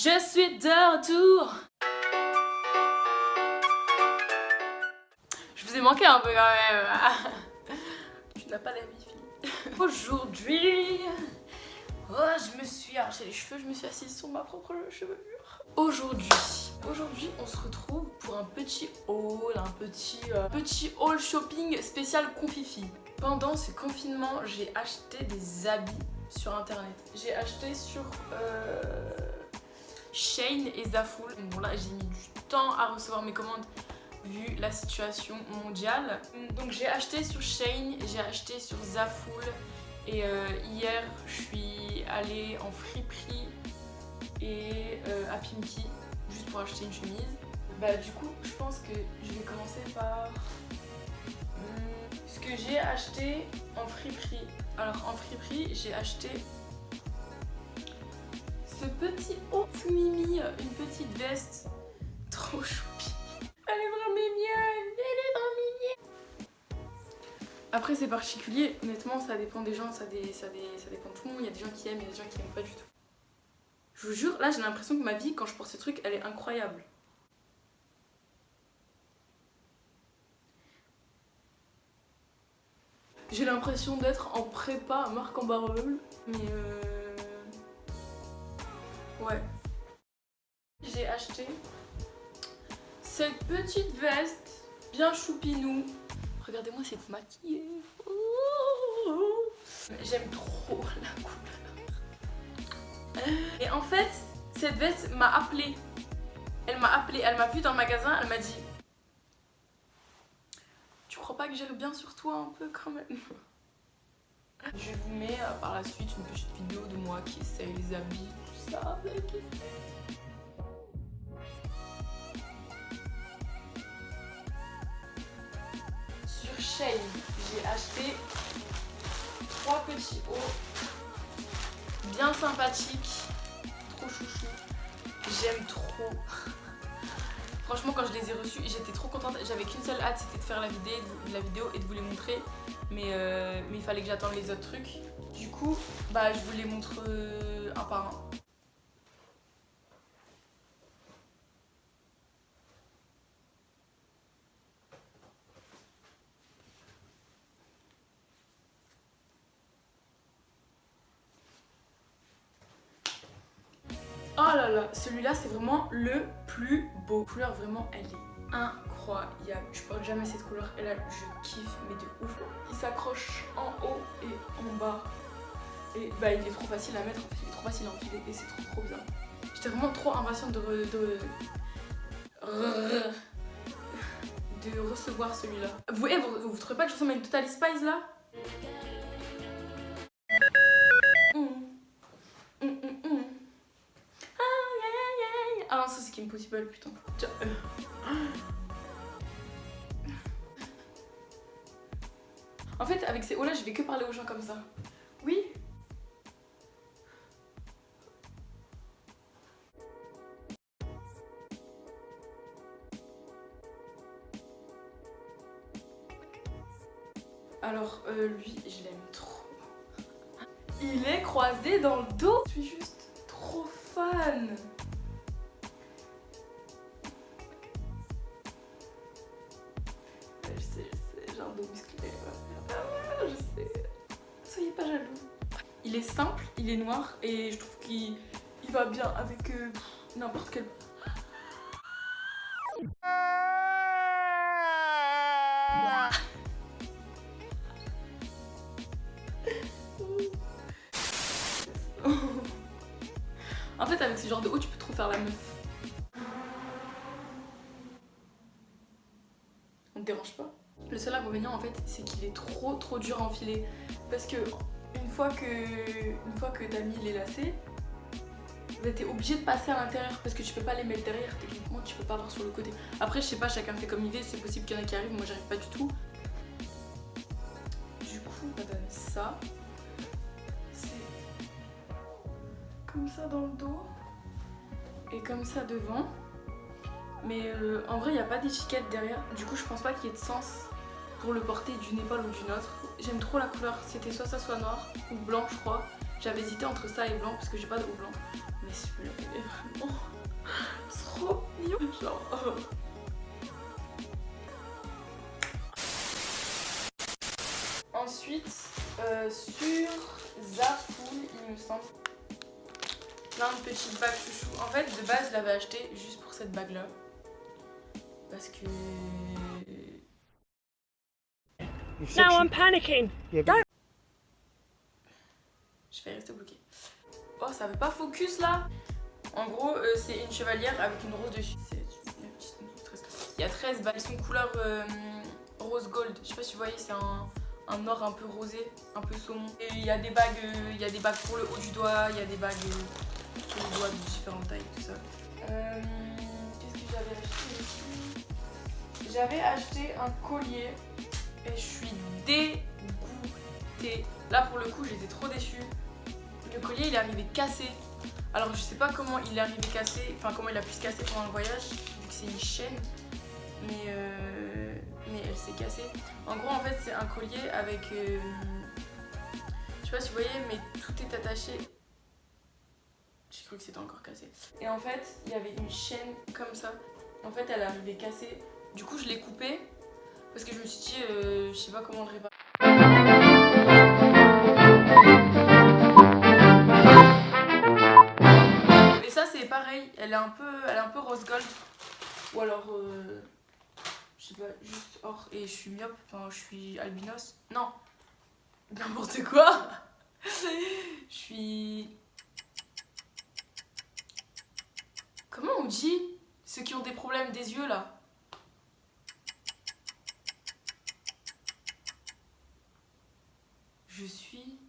Je suis de retour. Je vous ai manqué un peu quand même. Tu n'as pas d'avis, fille. Aujourd'hui, je me suis arraché les cheveux, je me suis assise sur ma propre chevelure. Aujourd'hui, on se retrouve pour un petit haul, petit haul shopping spécial Confifi. Pendant ce confinement, j'ai acheté des habits sur internet. J'ai acheté sur Shein et Zaful. Bon là, j'ai mis du temps à recevoir mes commandes vu la situation mondiale. Donc j'ai acheté sur Shein, j'ai acheté sur Zaful et hier je suis allée en friperie et à Pimki juste pour acheter une chemise. Bah du coup je pense que je vais commencer par ce que j'ai acheté en friperie. Alors en friperie j'ai acheté ce petit haut Mimi, une petite veste trop choupi. Elle est vraiment mignonne, Après c'est particulier, honnêtement ça dépend des gens, ça dépend de tout le monde, il y a des gens qui aiment, il y a des gens qui aiment pas du tout. Je vous jure, là j'ai l'impression que ma vie quand je porte ce truc elle est incroyable. J'ai l'impression d'être en prépa à Marc-en-Barœul, mais ouais. J'ai acheté cette petite veste bien choupinou. Regardez-moi cette maquillée. J'aime trop la couleur. Et en fait, cette veste m'a appelée. Elle m'a vue dans le magasin, elle m'a dit: tu crois pas que j'irai bien sur toi un peu quand même? Je vous mets par la suite une petite vidéo de moi qui essaye les habits, tout ça. Sur Shein, j'ai acheté 3 petits hauts bien sympathiques, trop chouchou. J'aime trop. Franchement, quand je les ai reçus, j'étais trop contente. J'avais qu'une seule hâte, c'était de faire la vidéo et de vous les montrer. Mais il fallait que j'attende les autres trucs. Du coup, bah, je vous les montre un par un. Oh là là, celui-là c'est vraiment le plus beau. La couleur vraiment elle est incroyable. Je porte jamais cette couleur et là je kiffe mais de ouf. Il s'accroche en haut et en bas. Et bah il est trop facile à mettre, il est trop facile à enfiler et c'est trop bien. J'étais vraiment trop impatiente de recevoir celui-là. Vous trouvez pas que je ressemble à une Totally Spice là? Ah non, ça c'est Kim Possible, putain. En fait, avec ces hauts là, je vais que parler aux gens comme ça. Oui. Alors, lui, je l'aime trop. Il est croisé dans le dos. Je suis juste trop fan. Je sais, j'ai un dos musclé. Je sais. Soyez pas jaloux. Il est simple, il est noir et je trouve qu'il va bien avec n'importe quel. En fait, avec ce genre de haut, tu peux trop faire la meuf. On te dérange pas? Le seul inconvénient en fait, c'est qu'il est trop dur à enfiler. Parce que une fois que t'as mis les lacets, bah, t'es obligé de passer à l'intérieur parce que tu peux pas les mettre derrière. Techniquement, tu peux pas avoir sur le côté. Après, je sais pas, chacun fait comme il veut. C'est possible qu'il y en ait qui arrivent. Moi, j'arrive pas du tout. Du coup, ça donne ça. C'est comme ça dans le dos et comme ça devant. Mais en vrai, il n'y a pas d'étiquette derrière. Du coup, je pense pas qu'il y ait de sens pour le porter d'une épaule ou d'une autre. J'aime trop la couleur. C'était soit ça, soit noir ou blanc, je crois. J'avais hésité entre ça et blanc parce que j'ai pas de haut blanc. Mais celui-là, il est vraiment trop mignon. Genre. Ensuite, sur Zaful, il me semble, plein de petites bagues chouchou. En fait, de base, je l'avais acheté juste pour cette bague-là. Parce que... Now I'm panicking. Don't. Je vais rester bloquée. Oh, ça veut pas focus là. En gros, c'est une chevalière avec une rose dessus. Il y a 13 bagues. Elles sont couleur rose gold. Je sais pas si vous voyez, c'est un or un peu rosé, un peu saumon. Et il y a des bagues, pour le haut du doigt, il y a des bagues sur le doigt de différentes tailles, tout ça. Qu'est-ce que j'avais acheté ici? J'avais acheté un collier et je suis dégoûtée. Là pour le coup, j'étais trop déçue. Le collier il est arrivé cassé. Alors je sais pas comment il est arrivé cassé, enfin comment il a pu se casser pendant le voyage, vu que c'est une chaîne. Mais elle s'est cassée. En gros en fait c'est un collier avec... je sais pas si vous voyez mais tout est attaché. J'ai cru que c'était encore cassé. Et en fait il y avait une chaîne comme ça. En fait elle est arrivée cassée. Du coup je l'ai coupée parce que je me suis dit je sais pas comment le réparer. Et ça c'est pareil, elle est un peu rose gold. Ou alors je sais pas, juste or. Et je suis myope, enfin je suis albinos. Non, n'importe quoi. Je suis... Comment on dit ceux qui ont des problèmes des yeux là? Je suis...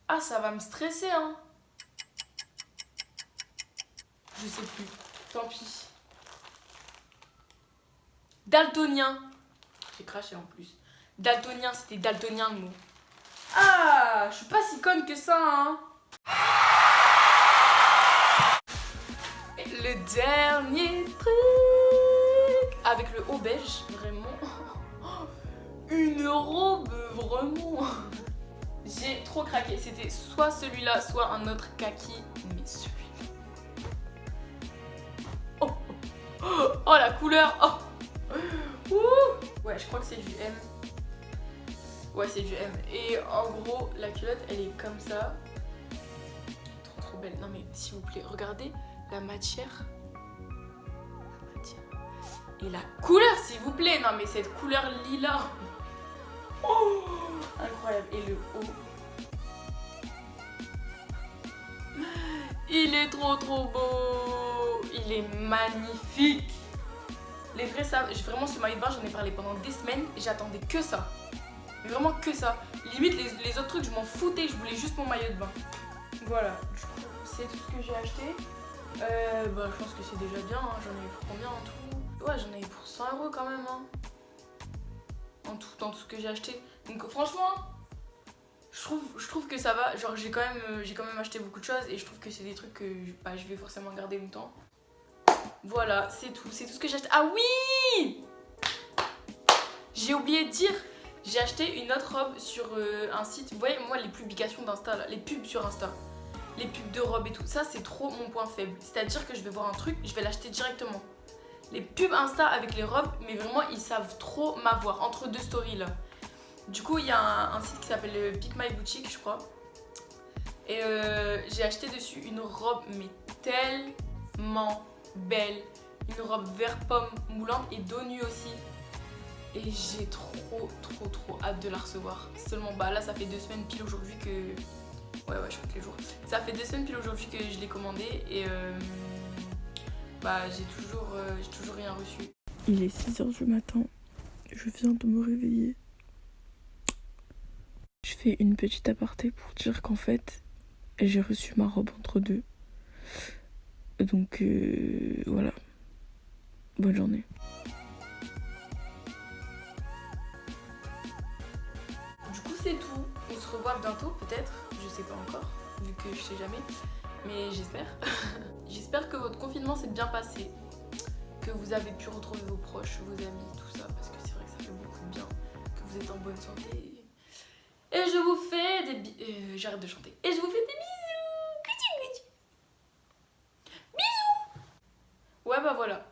Ah ça va me stresser hein. Je sais plus, tant pis. Daltonien. J'ai craché en plus. Daltonien, c'était daltonien le mot. Ah, je suis pas si conne que ça hein. Le dernier truc avec le haut beige, vraiment. Une robe, vraiment. J'ai trop craqué. C'était soit celui-là, soit un autre kaki. Mais celui-là. Oh, oh, oh la couleur. Oh. Ouh. Ouais, je crois que c'est du M. Ouais, c'est du M. Et en gros, la culotte, elle est comme ça. Trop belle. Non mais s'il vous plaît, regardez la matière. Et la couleur, s'il vous plaît. Non mais cette couleur lilas. Oh, incroyable. Et le haut. Il est trop beau. Il est magnifique. Les vrais savent. Vraiment ce maillot de bain, j'en ai parlé pendant des semaines. Et j'attendais que ça. Mais vraiment que ça. Limite les autres trucs, je m'en foutais. Je voulais juste mon maillot de bain. Voilà. Du coup, c'est tout ce que j'ai acheté. Bah, je pense que c'est déjà bien. Hein. J'en ai eu pour combien en tout? Ouais, j'en ai eu pour 100 € quand même. Hein. En tout, dans tout ce que j'ai acheté. Donc franchement, je trouve que ça va. Genre j'ai quand même acheté beaucoup de choses et je trouve que c'est des trucs que bah, je vais forcément garder longtemps. Voilà, c'est tout ce que j'ai acheté. Ah oui, j'ai oublié de dire, j'ai acheté une autre robe sur un site. Vous voyez, moi les publications d'Insta, là, les pubs sur Insta, les pubs de robes et tout, ça c'est trop mon point faible. C'est-à-dire que je vais voir un truc, je vais l'acheter directement. Les pubs Insta avec les robes, mais vraiment ils savent trop m'avoir entre deux stories là. Du coup il y a un site qui s'appelle Pick My Boutique je crois. Et j'ai acheté dessus une robe mais tellement belle. Une robe vert pomme moulante et dos nu aussi. Et j'ai trop hâte de la recevoir. Seulement bah là ça fait 2 semaines pile aujourd'hui que... Ouais je compte les jours. Ça fait 2 semaines pile aujourd'hui que je l'ai commandé et bah j'ai toujours rien reçu. Il est 6h du matin, je viens de me réveiller. Je fais une petite aparté pour dire qu'en fait, j'ai reçu ma robe entre deux. Donc voilà, bonne journée. Du coup c'est tout, on se revoit bientôt peut-être, je sais pas encore, vu que je sais jamais. Mais j'espère. J'espère que votre confinement s'est bien passé. Que vous avez pu retrouver vos proches, vos amis, tout ça. Parce que c'est vrai que ça fait beaucoup de bien. Que vous êtes en bonne santé. Et je vous fais j'arrête de chanter. Et je vous fais des bisous. Bisous. Ouais bah voilà.